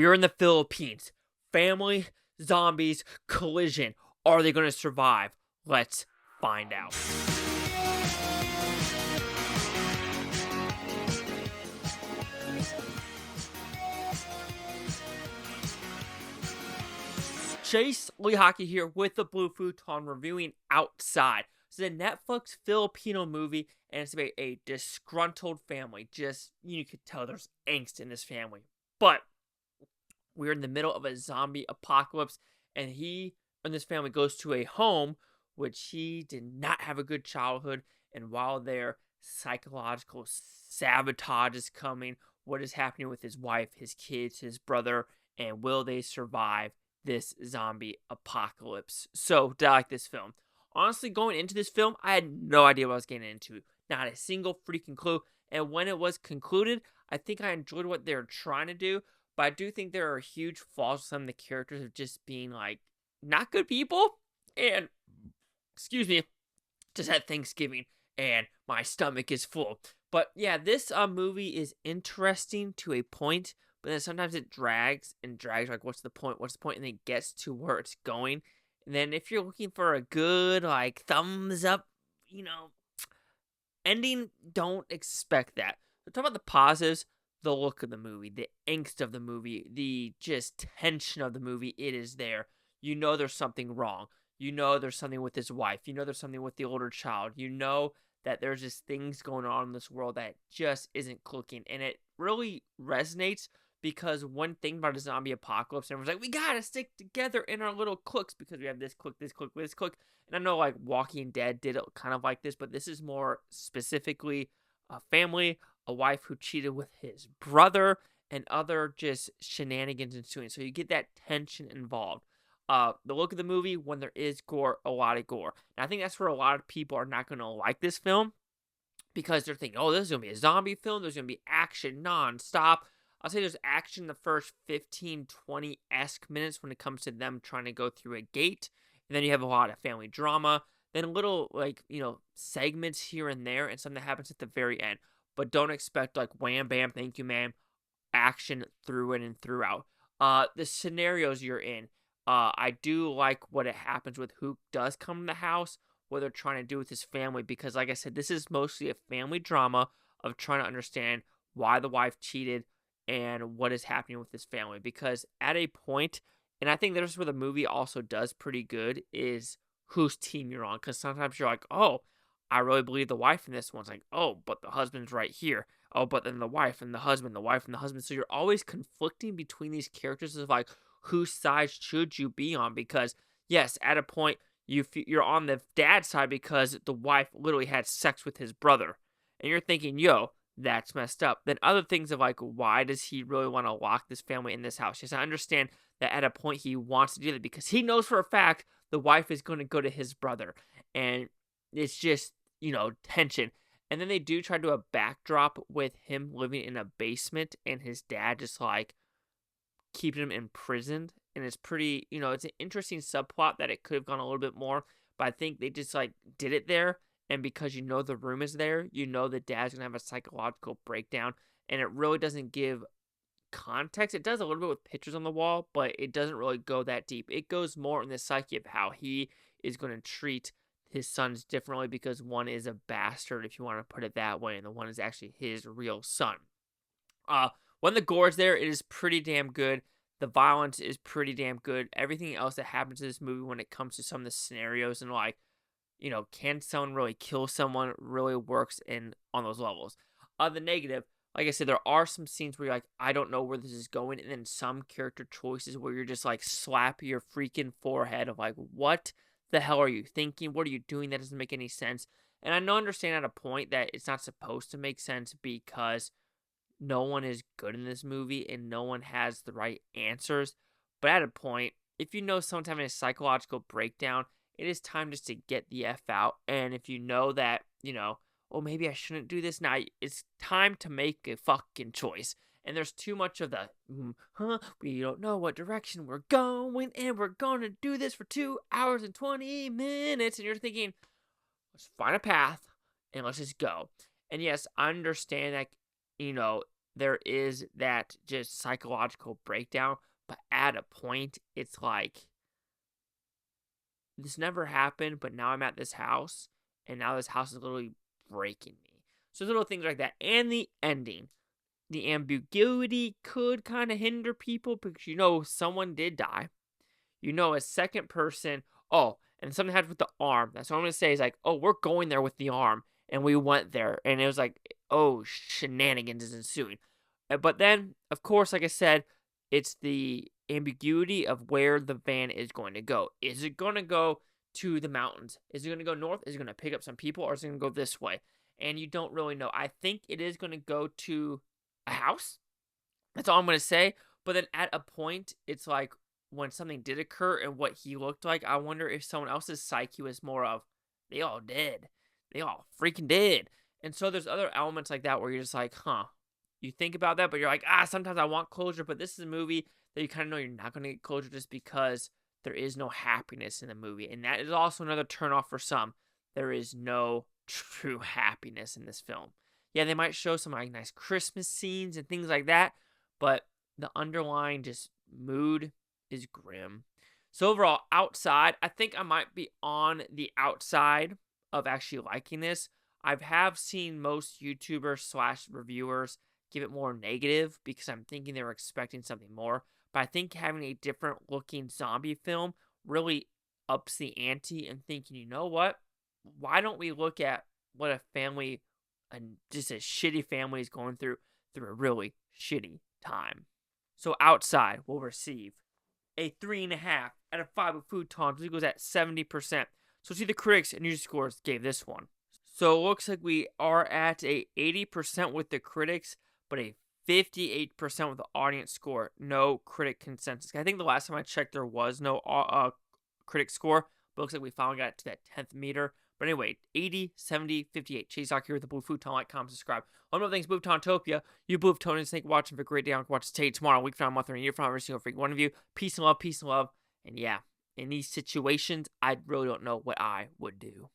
We are in the Philippines. Family, zombies, collision. Are they going to survive? Let's find out. Chase Lee Hockey here with the Blue Futon reviewing Outside. It's a Netflix Filipino movie, and it's about a disgruntled family. You could tell there's angst in this family. But we're in the middle of a zombie apocalypse, and he and this family goes to a home which he did not have a good childhood. And while their psychological sabotage is coming, what is happening with his wife, his kids, his brother, and will they survive this zombie apocalypse? So, did I like this film? Honestly, going into this film, I had no idea what I was getting into. Not a single freaking clue. And when it was concluded, I think I enjoyed what they were trying to do. But I do think there are huge flaws with some of the characters of just being, like, not good people. And, excuse me, just had Thanksgiving and my stomach is full. But yeah, this movie is interesting to a point. But then sometimes it drags, like, what's the point? And then it gets to where it's going. And then if you're looking for a good, like, thumbs up, ending, don't expect that. So talk about the positives, the look of the movie, the angst of the movie, the just tension of the movie. It is there. You know there's something wrong. You know there's something with his wife. You know there's something with the older child. You know that there's just things going on in this world that just isn't clicking. And it really resonates. Because one thing about a zombie apocalypse, everyone's like, we gotta stick together in our little cliques because we have this clique, this clique, this clique. And I know, like, Walking Dead did it kind of like this, but this is more specifically a family, a wife who cheated with his brother, and other just shenanigans ensuing. So you get that tension involved. The look of the movie, when there is gore, a lot of gore. And I think that's where a lot of people are not going to like this film because they're thinking, oh, this is going to be a zombie film. There's going to be action nonstop. I'll say there's action the first 15, 20-esque minutes when it comes to them trying to go through a gate. And then you have a lot of family drama. Then little, segments here and there and something that happens at the very end. But don't expect, like, wham, bam, thank you, ma'am, action through it and throughout. The scenarios you're in. I do like what it happens with who does come to the house, what they're trying to do with his family. Because, like I said, this is mostly a family drama of trying to understand why the wife cheated, and what is happening with this family. Because at a point, and I think that's where the movie also does pretty good, is whose team you're on. Because sometimes you're like, oh, I really believe the wife in this one. It's like, oh, but the husband's right here. Oh, but then the wife and the husband, the wife and the husband. So you're always conflicting between these characters of, like, whose side should you be on? Because, yes, at a point, you're on the dad's side because the wife literally had sex with his brother. And you're thinking, yo, that's messed up. Then other things of, like, why does he really want to lock this family in this house? Yes, I understand that at a point he wants to do that because he knows for a fact the wife is going to go to his brother. And it's just, tension. And then they do try to do a backdrop with him living in a basement and his dad just, like, keeping him imprisoned. And it's pretty, it's an interesting subplot that it could have gone a little bit more. But I think they just, like, did it there. And because the room is there, the dad's going to have a psychological breakdown. And it really doesn't give context. It does a little bit with pictures on the wall, but it doesn't really go that deep. It goes more in the psyche of how he is going to treat his sons differently because one is a bastard, if you want to put it that way, and the one is actually his real son. When the gore is there, it is pretty damn good. The violence is pretty damn good. Everything else that happens in this movie when it comes to some of the scenarios and, like, can someone really kill someone really works on those levels. The negative, like I said, there are some scenes where you're like, I don't know where this is going. And then some character choices where you're just like, slap your freaking forehead of like, what the hell are you thinking? What are you doing? That doesn't make any sense. And I understand at a point that it's not supposed to make sense because no one is good in this movie and no one has the right answers. But at a point, if someone's having a psychological breakdown, it is time just to get the F out. And if you know that, oh, maybe I shouldn't do this now, it's time to make a fucking choice. And there's too much of the, we don't know what direction we're going, and we're going to do this for 2 hours and 20 minutes. And you're thinking, let's find a path, and let's just go. And yes, I understand that, there is that just psychological breakdown, but at a point, it's like, this never happened, but now I'm at this house, and now this house is literally breaking me. So little things like that. And the ending. The ambiguity could kind of hinder people because someone did die. A second person, oh, and something happened with the arm. That's what I'm going to say is like, oh, we're going there with the arm. And we went there. And it was like, oh, shenanigans is ensuing. But then, of course, like I said, it's the ambiguity of where the van is going to go. Is it going to go to the mountains? Is it going to go north? Is it going to pick up some people? Or is it going to go this way? And you don't really know. I think it is going to go to a house. That's all I'm going to say. But then at a point, it's like when something did occur and what he looked like, I wonder if someone else's psyche was more of, they all did. They all freaking did. And so there's other elements like that where you're just like, huh. You think about that, but you're like, sometimes I want closure. But this is a movie that you kind of know you're not going to get closure just because there is no happiness in the movie. And that is also another turnoff for some. There is no true happiness in this film. Yeah, they might show some like nice Christmas scenes and things like that, but the underlying just mood is grim. So overall, outside, I think I might be on the outside of actually liking this. I have seen most YouTubers / reviewers give it more negative because I'm thinking they were expecting something more. But I think having a different looking zombie film really ups the ante and thinking, you know what? Why don't we look at what a family, and just a shitty family is going through a really shitty time. So outside will receive a 3.5 out of 5 with Futon, which equals at 70%. So see the critics and user scores gave this one. So it looks like we are at a 80% with the critics, but a 58% with the audience score. No critic consensus. I think the last time I checked, there was no critic score, but it looks like we finally got to that 10th meter. But anyway, 80, 70, 58. Chase Doc here with the Blue Futon. Like, comment, subscribe. One more things, Blue Futontopia. You Blue Futonians, thank you for watching. For a great day. I'll watch today, tomorrow, week from now, month, or a year from now, every single freaking one of you. Peace and love, peace and love. And yeah, in these situations, I really don't know what I would do.